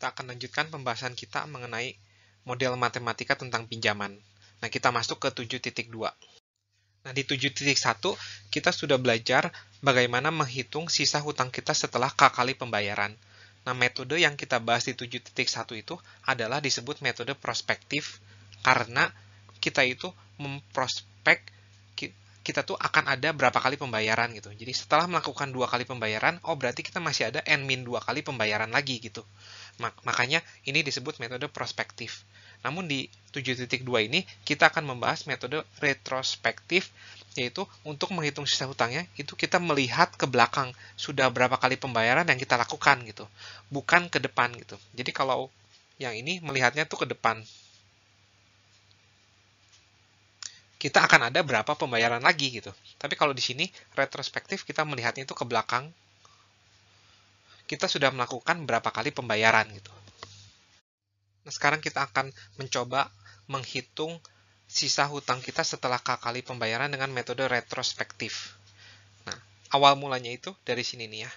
kita akan lanjutkan pembahasan kita mengenai model matematika tentang pinjaman. Nah, kita masuk ke 7.2. Nah, di 7.1 kita sudah belajar bagaimana menghitung sisa hutang kita setelah K kali pembayaran. Nah, metode yang kita bahas di 7.1 itu adalah disebut metode prospektif karena kita itu memprospek kita tuh akan ada berapa kali pembayaran gitu. Jadi setelah melakukan 2 kali pembayaran, oh berarti kita masih ada N-2 kali pembayaran lagi gitu. Makanya ini disebut metode prospektif. Namun di 7.2 ini kita akan membahas metode retrospektif, yaitu untuk menghitung sisa hutangnya, itu kita melihat ke belakang sudah berapa kali pembayaran yang kita lakukan gitu. Bukan ke depan gitu. Jadi kalau yang ini melihatnya tuh ke depan. Kita akan ada berapa pembayaran lagi gitu. Tapi kalau di sini retrospektif kita melihatnya itu ke belakang. Kita sudah melakukan berapa kali pembayaran gitu. Nah, sekarang kita akan mencoba menghitung sisa hutang kita setelah K kali pembayaran dengan metode retrospektif. Nah, awal mulanya itu dari sini nih ya.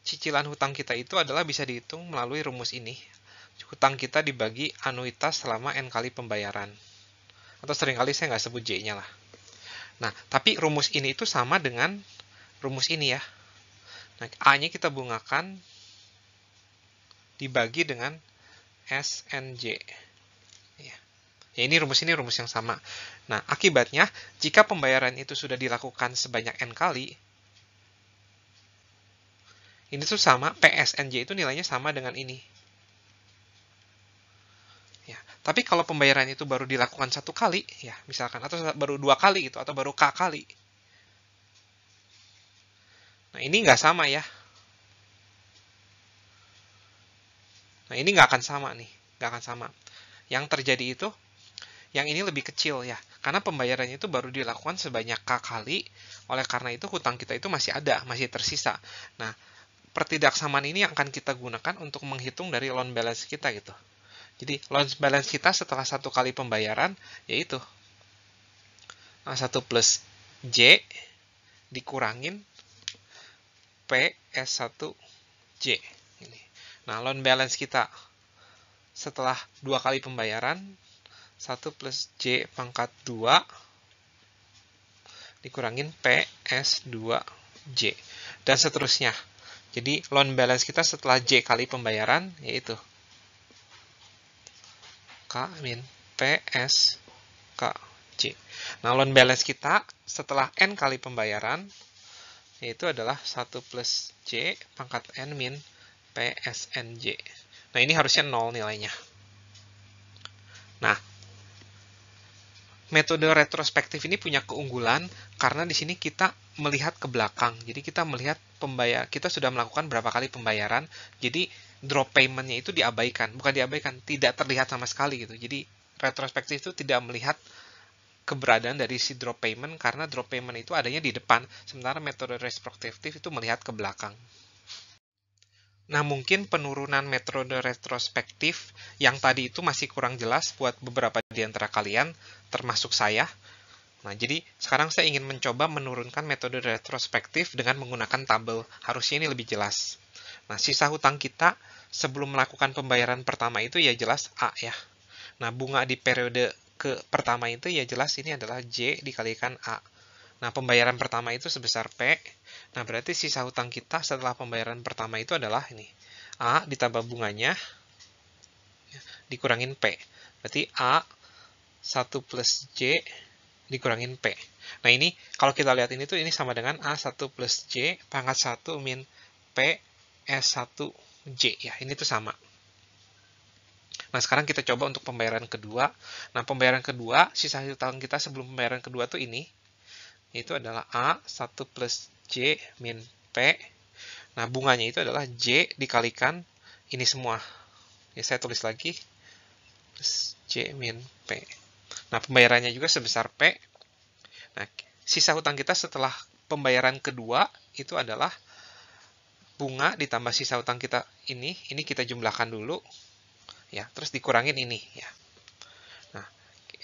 Cicilan hutang kita itu adalah bisa dihitung melalui rumus ini. Hutang kita dibagi anuitas selama N kali pembayaran. Atau seringkali saya nggak sebut J-nya lah. Nah, tapi rumus ini itu sama dengan rumus ini ya. Nah, A-nya kita bungakan dibagi dengan SNJ. Ya, ini rumus yang sama. Nah, akibatnya, jika pembayaran itu sudah dilakukan sebanyak N kali, ini tuh sama, PSNJ itu nilainya sama dengan ini. Ya, tapi kalau pembayaran itu baru dilakukan 1 kali, ya misalkan, atau baru 2 kali gitu, atau baru K kali. Nah, ini nggak sama ya. Nah, ini nggak akan sama nih, nggak akan sama. Yang terjadi itu, yang ini lebih kecil ya, karena pembayarannya itu baru dilakukan sebanyak K kali, oleh karena itu hutang kita itu masih ada, masih tersisa. Nah, pertidaksamaan ini yang akan kita gunakan untuk menghitung dari loan balance kita gitu. Jadi, loan balance kita setelah 1 kali pembayaran, yaitu A1 plus J dikurangin PS1J. Nah, loan balance kita setelah 2 kali pembayaran, 1 plus J pangkat 2 dikurangin PS2J. Dan seterusnya. Jadi, loan balance kita setelah J kali pembayaran, yaitu K min PS KJ. Nah, loan balance kita setelah N kali pembayaran, yaitu adalah 1 plus J pangkat N min PSNJ. Nah, ini harusnya 0 nilainya. Nah, metode retrospektif ini punya keunggulan karena di sini kita melihat ke belakang. Jadi kita melihat kita sudah melakukan berapa kali pembayaran. Jadi drop payment-nya itu diabaikan, bukan diabaikan, tidak terlihat sama sekali gitu. Jadi retrospektif itu tidak melihat keberadaan dari si drop payment karena drop payment itu adanya di depan, sementara metode retrospektif itu melihat ke belakang. Nah, mungkin penurunan metode retrospektif yang tadi itu masih kurang jelas buat beberapa di antara kalian, termasuk saya. Nah, jadi sekarang saya ingin mencoba menurunkan metode retrospektif dengan menggunakan tabel. Harusnya ini lebih jelas. Nah, sisa hutang kita sebelum melakukan pembayaran pertama itu ya jelas A ya. Nah, bunga di periode pertama itu ya jelas ini adalah J dikalikan A. Nah, pembayaran pertama itu sebesar P. Nah, berarti sisa hutang kita setelah pembayaran pertama itu adalah ini. A ditambah bunganya dikurangin P. Berarti A 1 plus J dikurangin P. Nah, ini kalau kita lihat ini tuh ini sama dengan A1 plus J pangkat 1 min P S1J ya. Ini tuh sama. Nah, sekarang kita coba untuk pembayaran kedua. Nah, pembayaran kedua, sisa hutang kita sebelum pembayaran kedua tuh ini. Itu adalah A1 plus J min P. Nah, bunganya itu adalah J dikalikan ini semua. Ya, saya tulis lagi. Plus J min P. Nah, pembayarannya juga sebesar P. Nah, sisa hutang kita setelah pembayaran kedua itu adalah bunga ditambah sisa hutang kita ini kita jumlahkan dulu. Ya, terus dikurangin ini ya. Nah,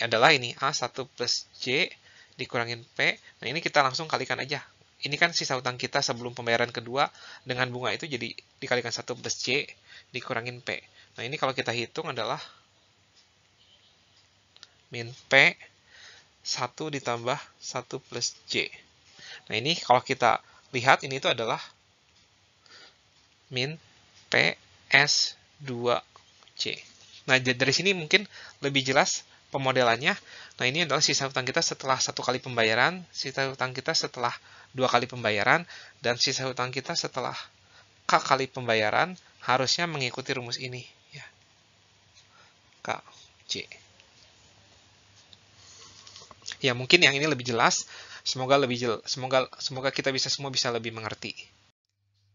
adalah ini A1 plus J dikurangin P. Nah, ini kita langsung kalikan aja. Ini kan sisa hutang kita sebelum pembayaran kedua dengan bunga itu jadi dikalikan 1 plus J dikurangin P. Nah, ini kalau kita hitung adalah min P 1 ditambah 1 plus J. Nah, ini kalau kita lihat, ini itu adalah min PS 2C. Nah, dari sini mungkin lebih jelas pemodelannya. Nah, ini adalah sisa hutang kita setelah 1 kali pembayaran, sisa hutang kita setelah 2 kali pembayaran, dan sisa hutang kita setelah K kali pembayaran harusnya mengikuti rumus ini. Ya. KJ. Ya, mungkin yang ini lebih jelas. Semoga kita semua bisa lebih mengerti.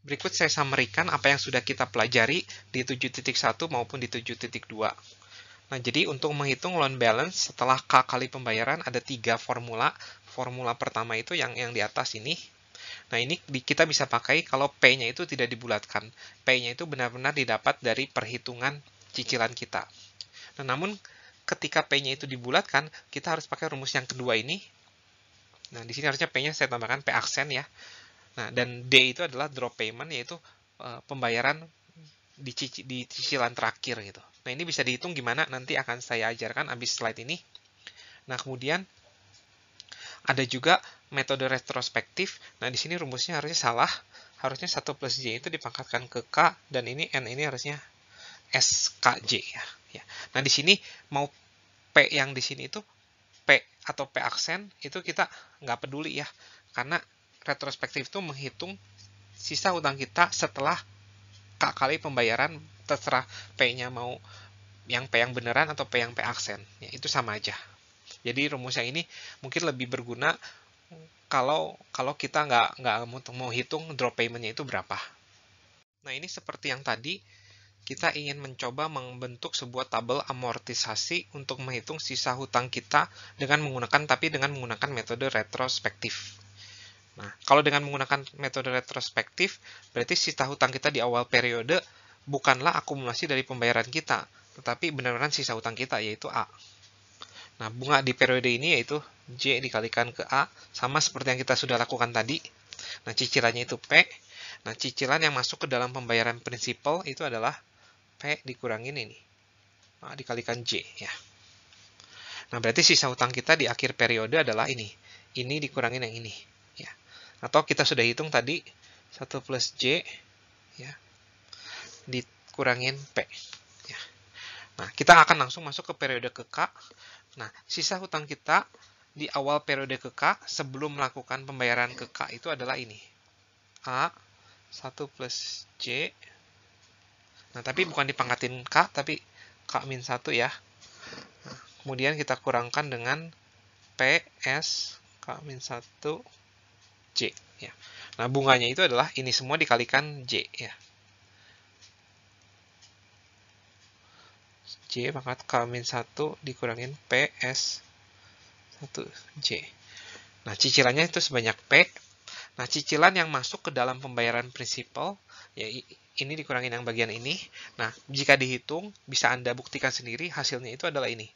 Berikut saya summary-kan apa yang sudah kita pelajari di 7.1 maupun di 7.2. Nah, jadi untuk menghitung loan balance setelah K kali pembayaran ada 3 formula. Formula pertama itu yang di atas ini. Nah, ini kita bisa pakai kalau P-nya itu tidak dibulatkan. P-nya itu benar-benar didapat dari perhitungan cicilan kita. Nah, namun ketika P-nya itu dibulatkan, kita harus pakai rumus yang kedua ini. Nah, di sini harusnya P-nya saya tambahkan P aksen ya. Nah, dan D itu adalah drop payment, yaitu pembayaran di cicilan terakhir gitu. Nah, ini bisa dihitung gimana, nanti akan saya ajarkan abis slide ini. Nah, kemudian ada juga metode retrospektif. Nah, di sini rumusnya harusnya salah. Harusnya 1 plus J itu dipangkatkan ke K, dan ini N ini harusnya SKJ ya. Nah, di sini mau P yang di sini itu P atau P aksen, itu kita nggak peduli ya. Karena retrospektif itu menghitung sisa hutang kita setelah K kali pembayaran, terserah P-nya mau yang P yang beneran atau P yang P aksen. Ya, itu sama aja. Jadi rumus yang ini mungkin lebih berguna kalau kita nggak mau hitung drop payment-nya itu berapa. Nah, ini seperti yang tadi, kita ingin mencoba membentuk sebuah tabel amortisasi untuk menghitung sisa hutang kita dengan menggunakan metode retrospektif. Nah, kalau dengan menggunakan metode retrospektif, berarti sisa hutang kita di awal periode bukanlah akumulasi dari pembayaran kita, tetapi benar-benar sisa hutang kita, yaitu A. Nah, bunga di periode ini yaitu J dikalikan ke A, sama seperti yang kita sudah lakukan tadi. Nah, cicilannya itu P. Nah, cicilan yang masuk ke dalam pembayaran prinsipal itu adalah P dikurangin ini. Nah, dikalikan J, ya. Nah, berarti sisa hutang kita di akhir periode adalah ini. Ini dikurangin yang ini. Atau kita sudah hitung tadi 1 plus J ya, dikurangin P ya. Nah, kita akan langsung masuk ke periode ke K. Nah, sisa hutang kita di awal periode ke K sebelum melakukan pembayaran ke K itu adalah ini. A 1 plus J. Nah, tapi bukan dipangkatin K, tapi K-1 ya. Nah, kemudian kita kurangkan dengan PS K-1 J ya. Nah, bunganya itu adalah ini semua dikalikan J ya. J pangkat K-1 dikurangin PS 1J. Nah, cicilannya itu sebanyak P. Nah, cicilan yang masuk ke dalam pembayaran prinsipal ya ini dikurangin yang bagian ini. Nah, jika dihitung bisa Anda buktikan sendiri, hasilnya itu adalah ini.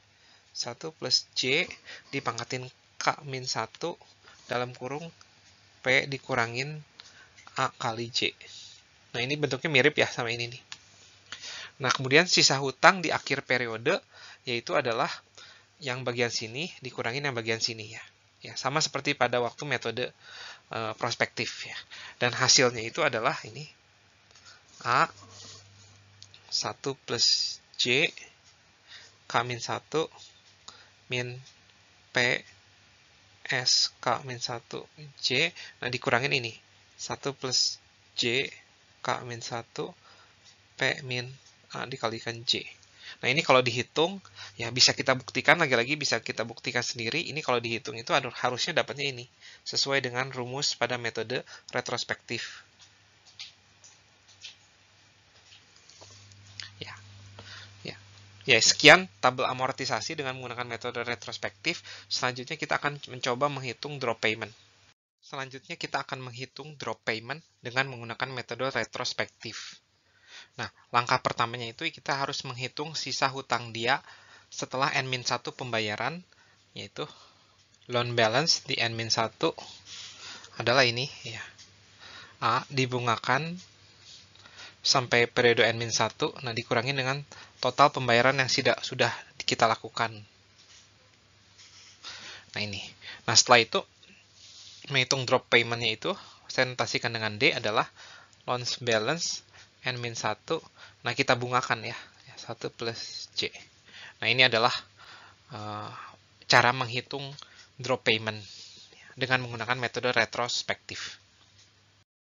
1 plus J dipangkatin K-1 dalam kurung P dikurangin A kali J. Nah, ini bentuknya mirip ya sama ini nih. Nah, kemudian sisa hutang di akhir periode, yaitu adalah yang bagian sini dikurangin yang bagian sini ya. Ya, sama seperti pada waktu metode prospektif ya. Dan hasilnya itu adalah ini. A 1 plus J K-1 min P S K-1 J. Nah, dikurangin ini. 1 plus J K-1 P min A dikalikan J. Nah, ini kalau dihitung, ya bisa kita buktikan, lagi-lagi bisa kita buktikan sendiri. Ini kalau dihitung itu harusnya dapatnya ini. Sesuai dengan rumus pada metode retrospektif. Ya, sekian tabel amortisasi dengan menggunakan metode retrospektif. Selanjutnya kita akan mencoba menghitung drop payment. Selanjutnya kita akan menghitung drop payment dengan menggunakan metode retrospektif. Nah, langkah pertamanya itu kita harus menghitung sisa hutang dia setelah N-1 pembayaran, yaitu loan balance di N-1 adalah ini ya. A dibungakan sampai periode N-1, nah dikurangi dengan total pembayaran yang sudah kita lakukan. Nah ini. Nah setelah itu, menghitung drop payment-nya itu, saya notasikan dengan D adalah loans balance N-1. Nah kita bungakan ya, 1 plus J. Nah ini adalah cara menghitung drop payment dengan menggunakan metode retrospektif.